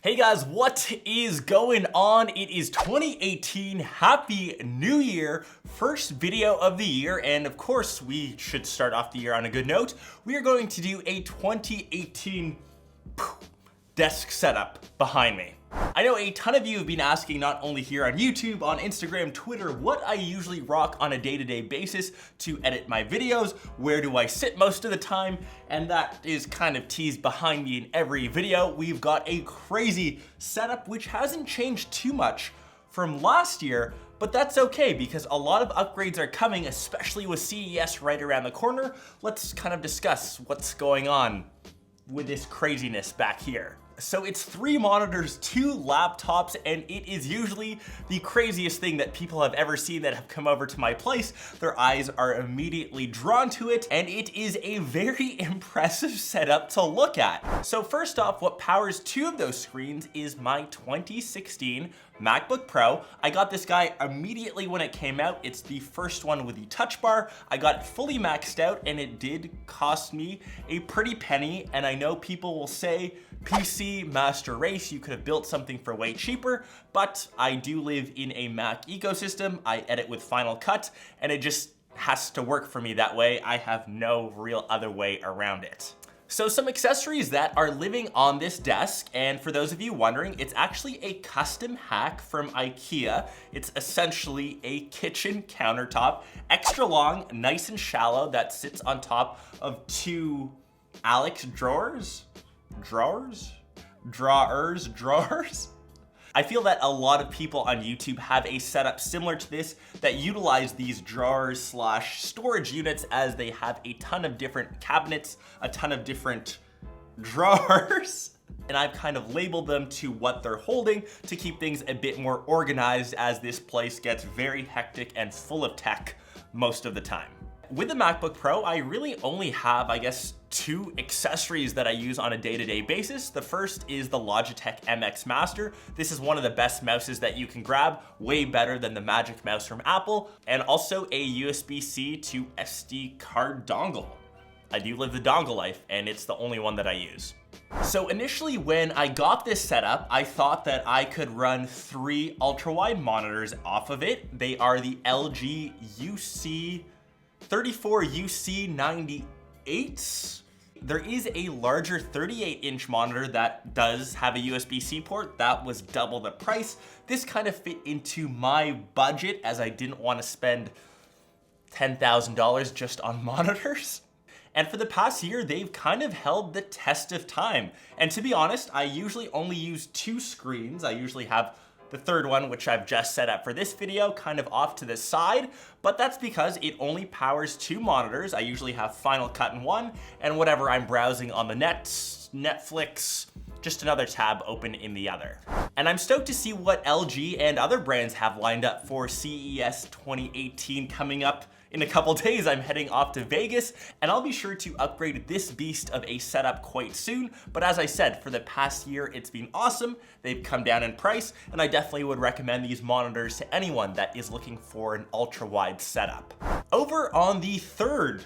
Hey guys, what is going on? It is 2018, Happy New Year, first video of the year, and of course we should start off the year on a good note. We are going to do a 2018 desk setup behind me. I know a ton of you have been asking, not only here on YouTube, on Instagram, Twitter, what I usually rock on a day-to-day basis to edit my videos, where do I sit most of the time, and that is kind of teased behind me in every video. We've got a crazy setup which hasn't changed too much from last year, but that's okay because a lot of upgrades are coming, especially with CES right around the corner. Let's kind of discuss what's going on with this craziness back here. So it's 3 monitors, 2 laptops, and it is usually the craziest thing that people have ever seen that have come over to my place. Their eyes are immediately drawn to it, and it is a very impressive setup to look at. So first off, what powers 2 of those screens is my 2016 MacBook Pro. I got this guy immediately when it came out. It's the first one with the touch bar. I got it fully maxed out, and it did cost me a pretty penny, and I know people will say, PC master race, you could have built something for way cheaper, but I do live in a Mac ecosystem. I edit with Final Cut, and it just has to work for me that way. I have no real other way around it. So some accessories that are living on this desk, and for those of you wondering, it's actually a custom hack from IKEA. It's essentially a kitchen countertop, extra long, nice and shallow, that sits on top of 2 Alex drawers. Drawers? I feel that a lot of people on YouTube have a setup similar to this that utilize these drawers slash storage units, as they have a ton of different cabinets, a ton of different drawers. And I've kind of labeled them to what they're holding to keep things a bit more organized, as this place gets very hectic and full of tech most of the time. With the MacBook Pro, I really only have, I guess, 2 accessories that I use on a day-to-day basis. The first is the Logitech MX Master. This is one of the best mouses that you can grab, way better than the Magic Mouse from Apple, and also a USB-C to SD card dongle. I do live the dongle life, and it's the only one that I use. So initially when I got this setup, I thought that I could run 3 ultra-wide monitors off of it. They are the LG UC34 UC98s. There is a larger 38-inch monitor that does have a USB-C port. That was double the price. This kind of fit into my budget, as I didn't want to spend $10,000 just on monitors. And for the past year, they've kind of held the test of time. And to be honest, I usually only use 2 screens. I usually have the third one, which I've just set up for this video, kind of off to the side, but that's because it only powers 2 monitors. I usually have Final Cut in one, and whatever I'm browsing on the net, Netflix, just another tab open in the other. And I'm stoked to see what LG and other brands have lined up for CES 2018 coming up. In a couple days, I'm heading off to Vegas, and I'll be sure to upgrade this beast of a setup quite soon. But as I said, for the past year, it's been awesome. They've come down in price, and I definitely would recommend these monitors to anyone that is looking for an ultra-wide setup. Over on the third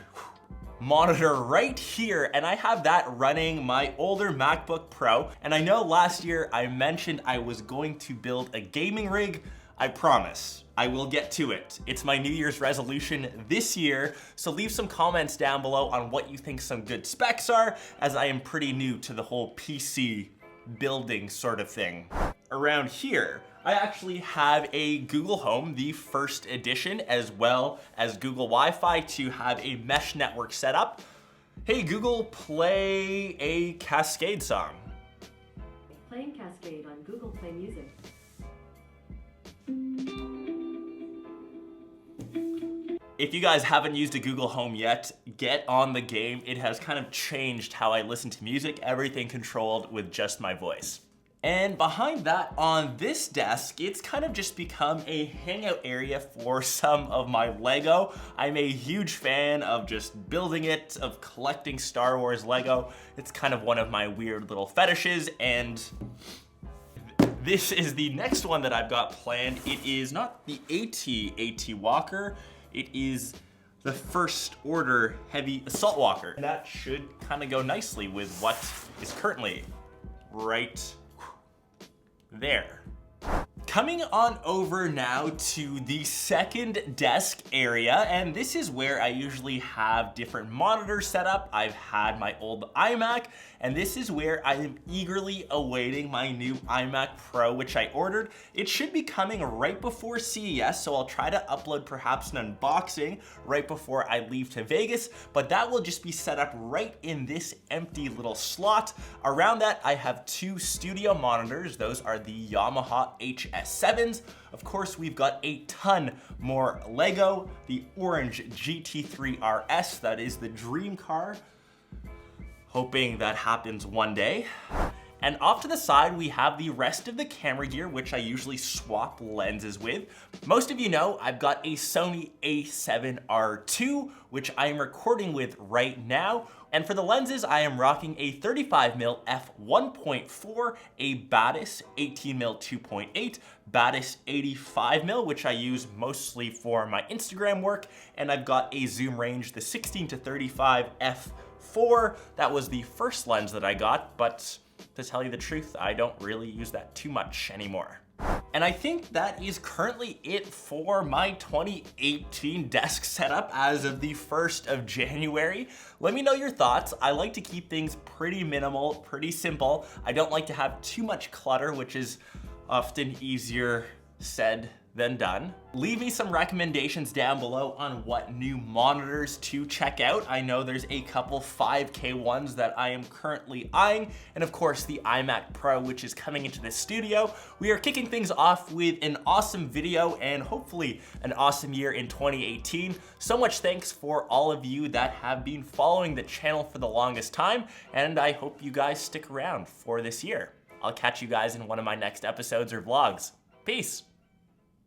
monitor right here, and I have that running my older MacBook Pro. And I know last year I mentioned I was going to build a gaming rig. I promise, I will get to it. It's my New Year's resolution this year, so leave some comments down below on what you think some good specs are, as I am pretty new to the whole PC building sort of thing. Around here, I actually have a Google Home, the first edition, as well as Google Wi-Fi to have a mesh network set up. Hey Google, play a Cascade song. Playing Cascade on Google Play Music. If you guys haven't used a Google Home yet, get on the game. It has kind of changed how I listen to music, everything controlled with just my voice. And behind that, on this desk, it's kind of just become a hangout area for some of my Lego. I'm a huge fan of just building it, of collecting Star Wars Lego. It's kind of one of my weird little fetishes, and this is the next one that I've got planned. It is not the AT Walker. It is the First Order Heavy Assault Walker. And that should kind of go nicely with what is currently right there. Coming on over now to the second desk area, and this is where I usually have different monitors set up. I've had my old iMac, and this is where I am eagerly awaiting my new iMac Pro, which I ordered. It should be coming right before CES, so I'll try to upload perhaps an unboxing right before I leave to Vegas, but that will just be set up right in this empty little slot. Around that, I have two studio monitors. Those are the Yamaha HS7s. Of course, we've got a ton more Lego, the orange GT3 RS, that is the dream car. Hoping that happens one day. And off to the side, we have the rest of the camera gear, which I usually swap lenses with. Most of you know I've got a Sony a7R II, which I am recording with right now. And for the lenses, I am rocking a 35mm f1.4, a Batis 18mm 2.8, Batis 85mm, which I use mostly for my Instagram work, and I've got a zoom range, the 16 to 35 f4. That was the first lens that I got, but to tell you the truth, I don't really use that too much anymore. And I think that is currently it for my 2018 desk setup as of the 1st of January. Let me know your thoughts. I like to keep things pretty minimal, pretty simple. I don't like to have too much clutter, which is often easier said than done. Leave me some recommendations down below on what new monitors to check out. I know there's a couple 5K ones that I am currently eyeing, and of course the iMac Pro, which is coming into the studio. We are kicking things off with an awesome video and hopefully an awesome year in 2018. So much thanks for all of you that have been following the channel for the longest time, and I hope you guys stick around for this year. I'll catch you guys in one of my next episodes or vlogs. Peace.